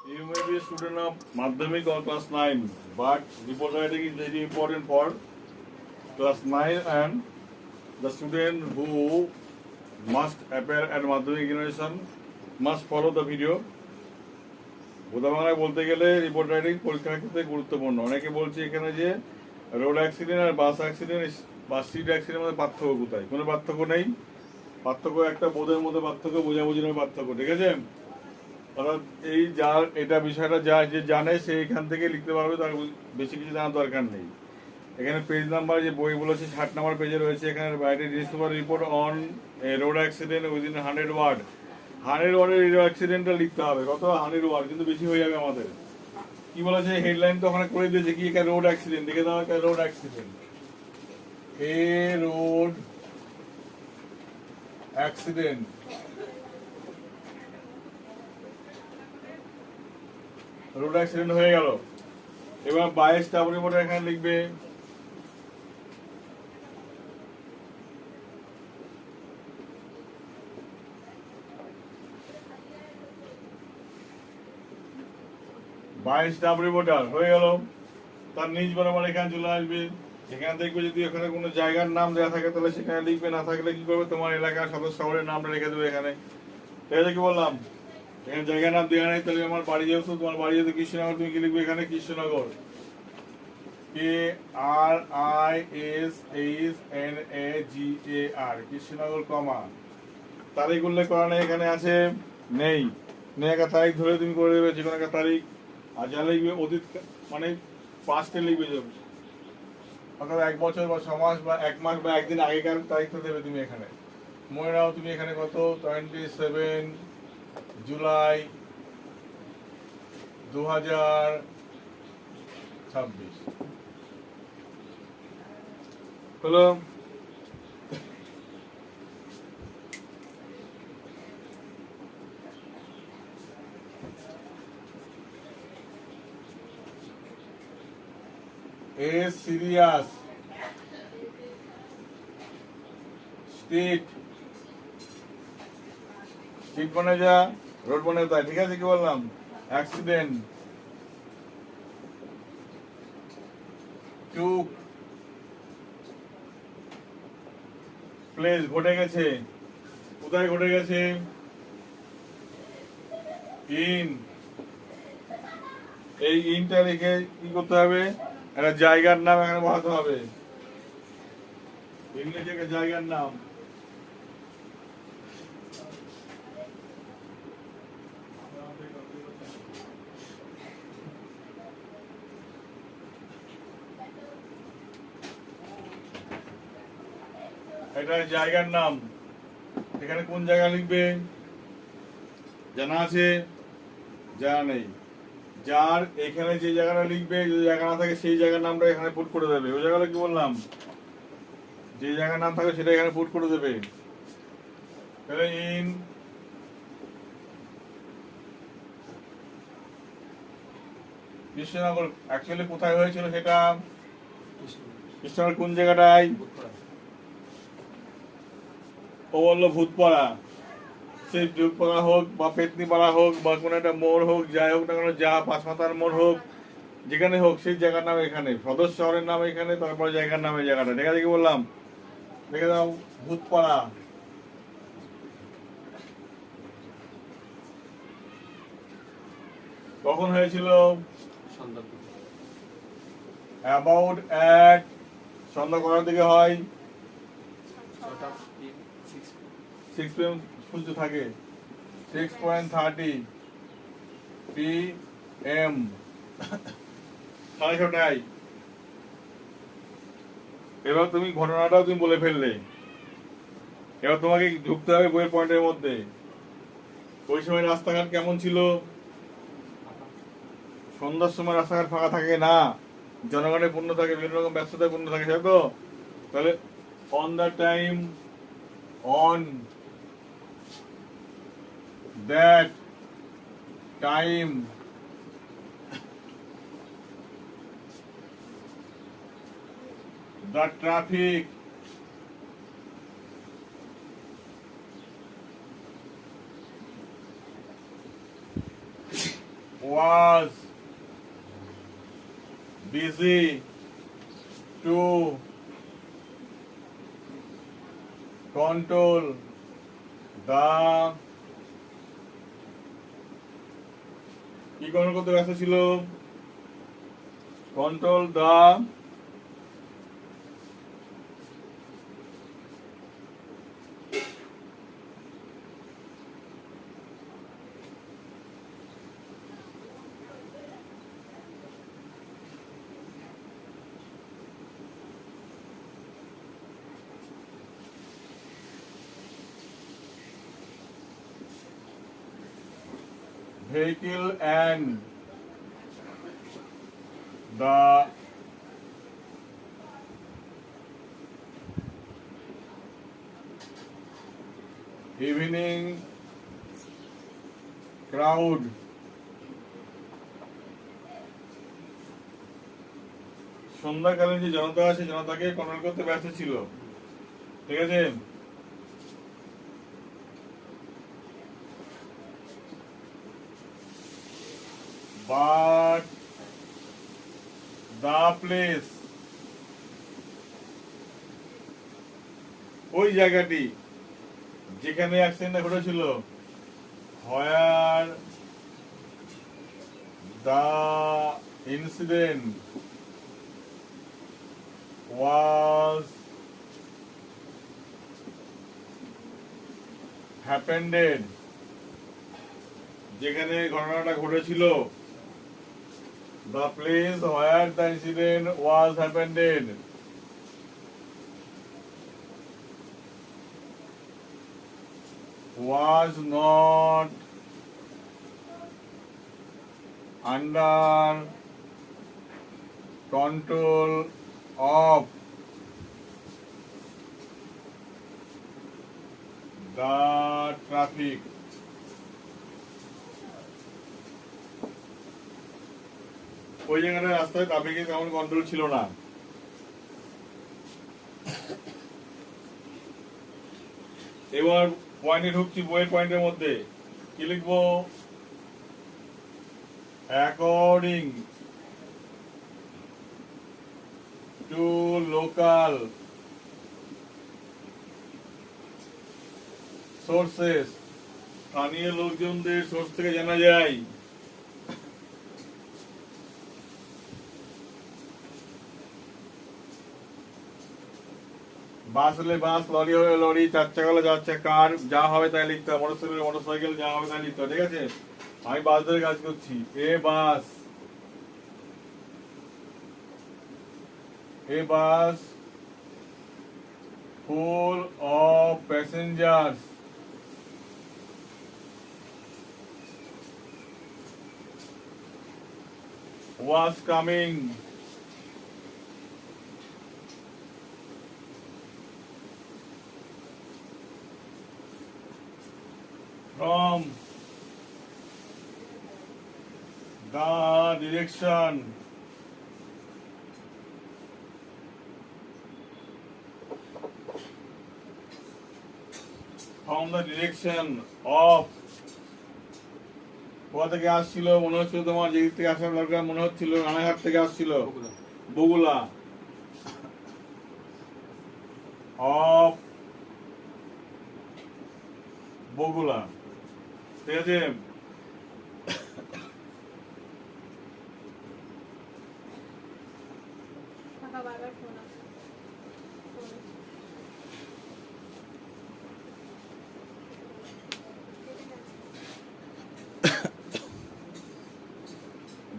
You may be a student of Madhyamik or class 9, but report writing is very important for class 9 and the student who must appear at Madhyamik examination must follow the video. বোধা বাংলায় বলতে গেলে report writing পরীক্ষার ক্ষেত্রে গুরুত্বপূর্ণ। অনেকে বলছে এখানে যে রোড অ্যাক্সিডেন্ট আর বাস অ্যাক্সিডেন্ট বা স্ট্রিট অ্যাক্সিডেন্টের মধ্যে পার্থক্য কোথায়? কোনো পার্থক্য নেই। পার্থক্য একটা বোধের মধ্যে পার্থক্য, বোঝাবুঝির মধ্যে পার্থক্য, ঠিক আছে? অর্থাৎ এই যার এটা বিষয়টা যা যে জানে সে এখান থেকে লিখতে পারবে, তার বেশি কিছু জানার দরকার নেই। এখানে পেজ নাম্বার যে বই বলেছে 60 নম্বর পেজে রয়েছে। এখানে বাইরে report on road accident within 100 word. 100 ওয়ার্ডের রোড অ্যাক্সিডেন্টটা লিখতে হবে। কত? 100 ওয়ার্ড, কিন্তু বেশি হয়ে যাবে আমাদের। কি বলেছে হেডলাইন তো ওখানে করে দিয়েছে কি একটা রোড অ্যাক্সিডেন্ট, দেখে দাও একটা রোড অ্যাক্সিডেন্ট। এ রোড অ্যাক্সিডেন্ট, রোড অ্যাক্সিডেন্ট হয়ে গেল। এবার 22টা রিপোর্ট এখানে লিখবে। রিপোর্টার হয়ে গেল। তার নিজ বরাবর এখানে চলে আসবে। এখানে দেখবে যদি এখানে কোনো জায়গার নাম দেওয়া থাকে তাহলে সেখানে লিখবে, না থাকলে কি করবে তোমার এলাকার সদস্য শহরের নামটা রেখে দেবে এখানে। ঠিক আছে? কি বললাম? এখানে জায়গার নাম দেওয়া নেই, তাহলে আমার বাড়ি যেহেতু তোমার বাড়ি যেহেতু কৃষ্ণনগর, তুমি কি লিখবে এখানে? কৃষ্ণনগর, KRISHNAGAR, কৃষ্ণনগর, কমা তারিখ উল্লেখ করা নেই এখানে, আছে নেই? একটা তারিখ ধরে তুমি করে দেবে, যে কোনো একটা তারিখ। আর যা লিখবে অতীত মানে পাস্টে লিখবে, অর্থাৎ 1 বছর বা 6 মাস বা 1 মাস বা একদিন আগেকার তারিখটা দেবে তুমি এখানে। মনে নাও তুমি এখানে কত? 27 জুলাই 2026 হলো। সিরিয়াস স্ট্রিট বনে যা, রোড বনে যা, ঠিক আছে? কি বললাম? অ্যাক্সিডেন্ট, টুক প্লেস, ঘটে গেছে। কোথায় ঘটে গেছে? ইন, এই ইনটা লিখে কি করতে হবে? একটা জায়গার নাম এখানে বসাতে হবে, ইংরেজি একটা জায়গার নাম। এটা জায়গার নাম। এখানে কোন জায়গা লিখবে? জানা আছে? জানা নেই। যার এখানে যে জায়গাটা লিখবে, যদি জায়গা না থাকে সেই জায়গার নামটা এখানে পুট করে দেবে। ওই জায়গাটা কি বললাম? যে জায়গার নাম থাকে সেটা এখানে পুট করে দেবে। তাহলে ইন কৃষ্ণনগর, অ্যাকচুয়ালি কোথায় হয়েছিল সেটা? কৃষ্ণনগর কোন জায়গাটায়? ও বললো ভূতপাড়া। সেই ভূতপাড়া হোক বা পেতনিপাড়া হোক বা কোনো একটা মোড় হোক, যাই হোক না কেন, যা পাঁচমাথার মোড় হোক, যেখানে হোক সেই জায়গার নাম এখানে, সদস্য শহরের নাম এখানে, তারপরে জায়গার নাম এই জায়গাটা। ঠিক আছে? কি বললাম? দেখে দাও, ভূতপাড়া। কখন হয়েছিল? অ্যাবাউট অ্যাট, সন্ধ্যা কটার দিকে হয়? 6 PM সূর্য থাকে। 6:30 PM, 6:30। এবার তুমি ঘটনাটাও তুমি বলে ফেললে। এবার তোমাকে ঢুকতে হবে বইয়ের পয়েন্টের মধ্যে। ওই সময় রাস্তাঘাট কেমন ছিল? সন্ধ্যার সময় রাস্তাঘাট ফাঁকা থাকে না, জনগণের পূর্ণ থাকে, বিভিন্ন রকম ব্যস্ততায় পূর্ণ থাকে, তাই তো? তাহলে on the time, on that time, the traffic was busy to control the কি কন্ট্রোল করতে ব্যস্ত ছিল? Control the vehicle and the evening crowd সন্ধ্যাকালীন যে জনতা আছে জনতাকে কন্ট্রোল করতে ব্যস্ত ছিল। ঠিক আছে, but the place ওই জায়গাটি যেখানে অ্যাক্সিডেন্টটা ঘটেছিল, where the incident was happened, যেখানে ঘটনাটা ঘটেছিল, the place where the incident was happened was not under control of the traffic. ওই জায়গাটা রাস্তায় ট্রাফিকের তেমন কন্ট্রোল ছিল না। এবার পয়েন্টে ঢুকছি, বইয়ের পয়েন্টের মধ্যে কি লিখবো? অ্যাকর্ডিং টু লোকাল সোর্সেস, স্থানীয় লোকজনদের সোর্স থেকে জানা যায়, বাস হলে বাস, লরি হলে লরি, চার চাকা হলে চার চাকা, কার যা হবে তাই লিখতে হবে, মোটরসাইকেল মোটরসাইকেল, যা হবে তাই লিখতে হবে। ঠিক আছে, আমি বাস ধরে কাজ করছি। A bus full of passengers was coming from the direction of কোথা থেকে আসছিল? মনে হচ্ছিল তোমার যেদিক থেকে আসার দরকার মনে হচ্ছিল রানাঘাট থেকে আসছিল, বগুলা। অফ বগুলা। ঠিক আছে,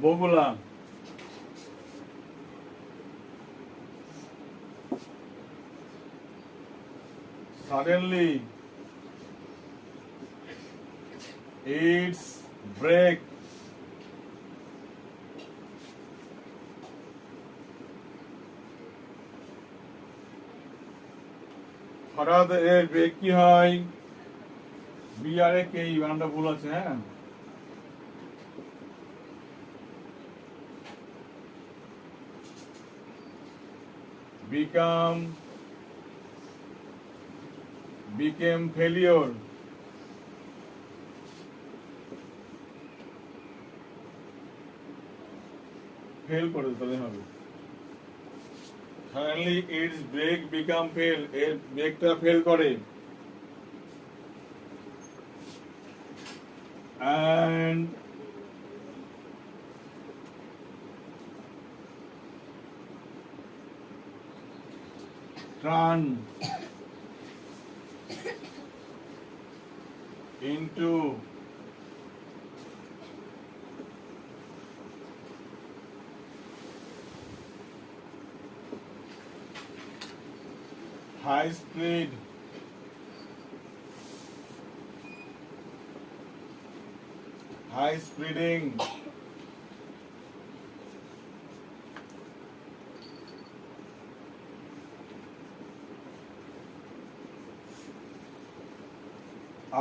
বগুলা। Suddenly its brake হঠাৎ এর ব্রেক কি হয়? বিআরে কে বানানটা ভুল আছে। হ্যাঁ, became failure ফেল করে তাহলে হবে। Suddenly its brake become fail, এর ব্রেকটা ফেল করে, and turn into high speed speeding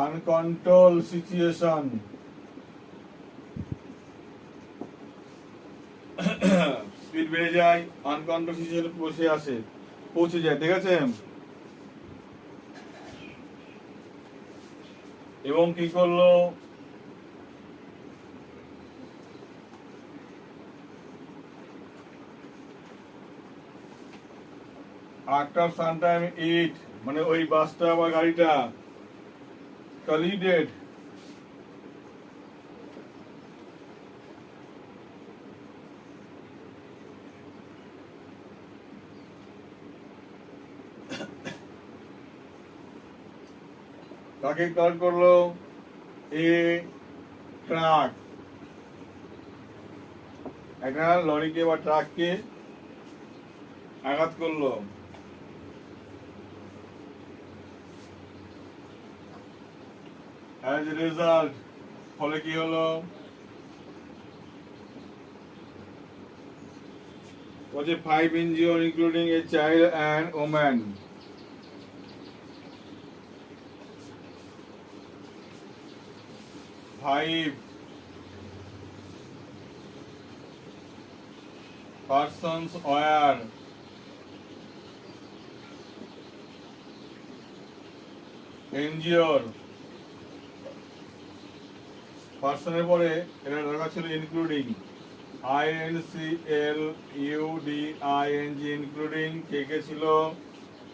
uncontrolled situation speed বেড়ে যায়, আনকন্ট্রোল সিচুয়েশনে পৌঁছে যায়, ঠিক আছে। এবং কি করলো, আফটার সাম টাইম ইট মানে ওই বাসটা বা গাড়িটা কলিডেড কাকে কল করলো, এ ট্রাক, একটা লরিকে বা ট্রাককে আঘাত করলো। অ্যাজ এ রেজাল্ট ফলে কি হলো, was a 5 injured including a child and woman. 5 persons were injured. পার্সনের পরে এটা দরকার ছিল ইনক্লুডিং, INCLUDING, ইনক্লুডিং কে কে ছিল,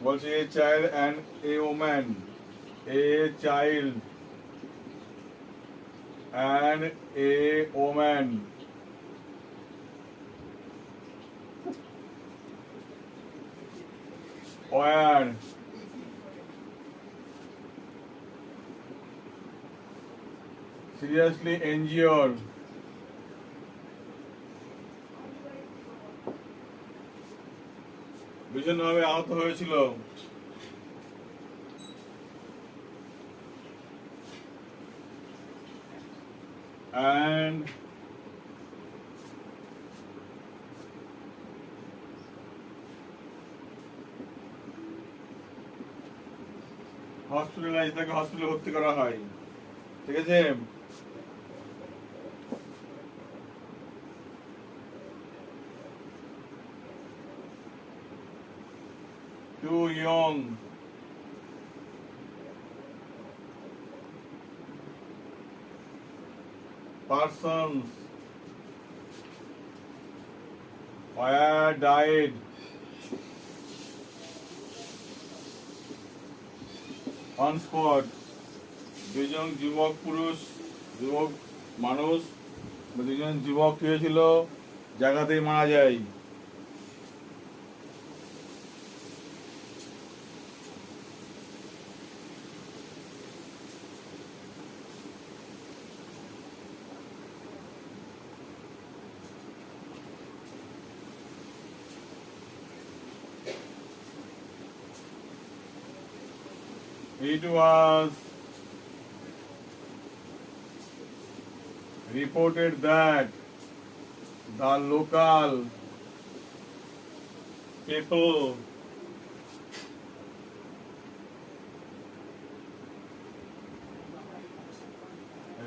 বলছে a child and a woman, a child and a woman. were seriously injured ভীষণভাবে আহত হয়েছিল। and হসপিটালাইজ, তাকে হসপিটালে ভর্তি করা হয়, ঠিক আছে। Two young persons were died on spot. দুজন যুবক মানুষ, দুজন যুবক কি হয়েছিল, জায়গাতেই মারা যায়। It was reported that the local people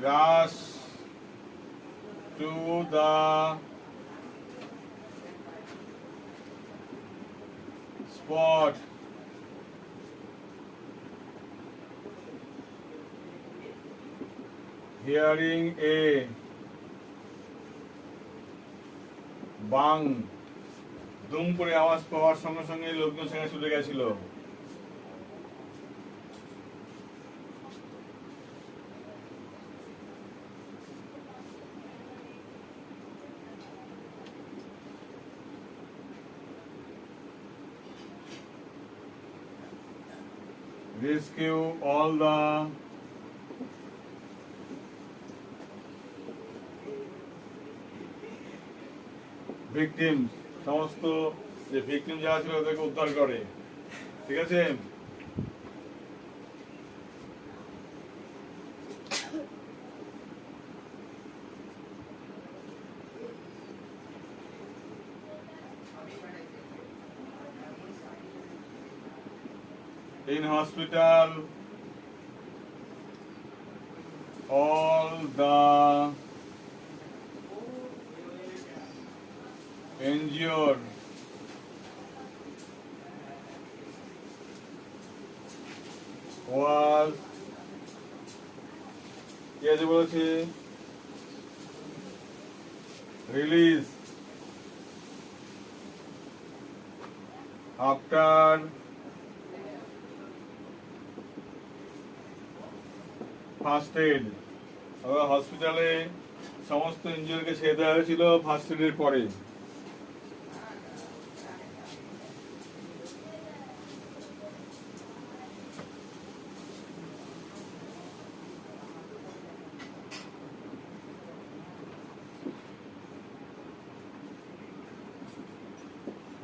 rushed to the spot hearing a বাং দুম করে আওয়াজ পাওয়ার সঙ্গে সঙ্গে লোকজন সেখানে ছুটে গেছিল। Rescue all the victims, সমস্ত যে ভিকটিম যারা ছিল ওদেরকে উদ্ধার করে। ঠিক আছে, in hospital all the injured was কি আছে বলেছে রিলিজ আফটার ফার্স্ট এড। হসপিটালে সমস্ত ইঞ্জিনিয়ারকে ছেড়ে দেওয়া হয়েছিল ফার্স্ট এডের পরে।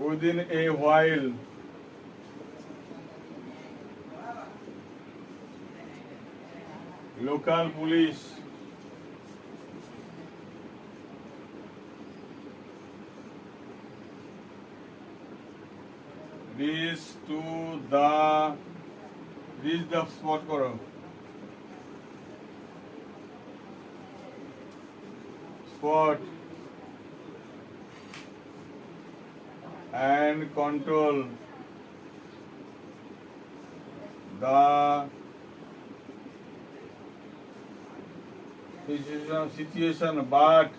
Within a while, local police reach the spot করো spot and control the situation but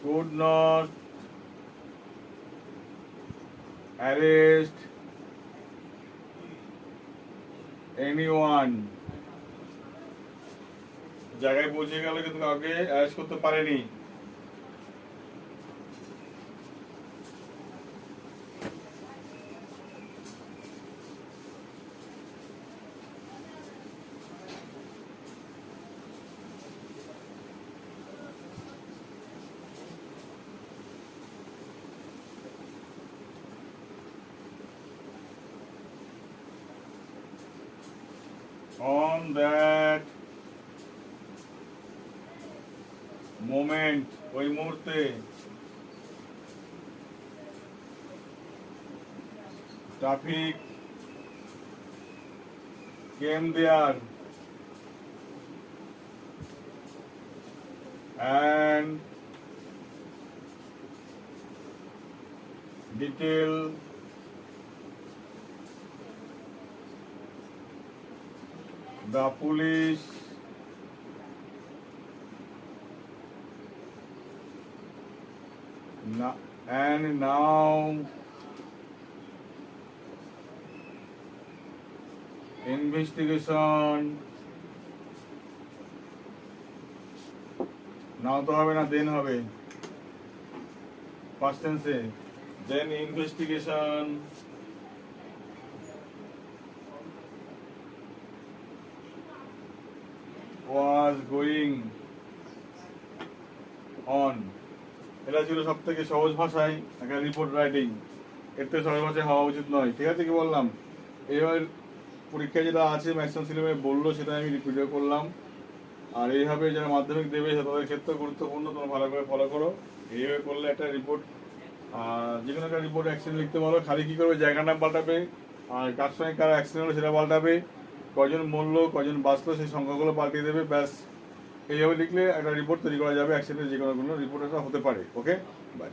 could not arrest anyone। জায়গায় পৌঁছে গেল কিন্তু কাউকে অ্যারেস্ট করতে পারেনি। On that moment, ওই মুহূর্তে traffic came there and detail the police and now investigation now তো হবে না দেন হবে past tense A then investigation was going on। এটা ছিল সব থেকে সহজ ভাষায় একটা রিপোর্ট রাইটিং, এর থেকে সহজ ভাষায় হওয়া উচিত নয়। ঠিক আছে, কি বললাম? এইভাবে পরীক্ষায় যেটা আছে ম্যাক্সিমাম সিলেবাসে বললো সেটা আমি রিপিটও করলাম। আর এইভাবে যারা মাধ্যমিক দেবে তাদের ক্ষেত্রে গুরুত্বপূর্ণ, তোমরা ভালো করে ফলো করো। এইভাবে করলে একটা রিপোর্ট, যে কোনো একটা রিপোর্ট অ্যাক্সিডেন্ট লিখতে পারো। খালি কী করবে, জায়গার নাম পাল্টাবে, আর কার সঙ্গে কার অ্যাক্সিডেন্ট হলো সেটা পাল্টাবে, কজন মরলো কজন বাঁচলো সেই সংখ্যাগুলো পাল্টিয়ে দেবে, ব্যাস। এইভাবে লিখলে একটা রিপোর্ট তৈরি করা যাবে। অ্যাক্সিডেন্টের যে কোনো রিপোর্ট একটা হতে পারে। ওকে, বাই।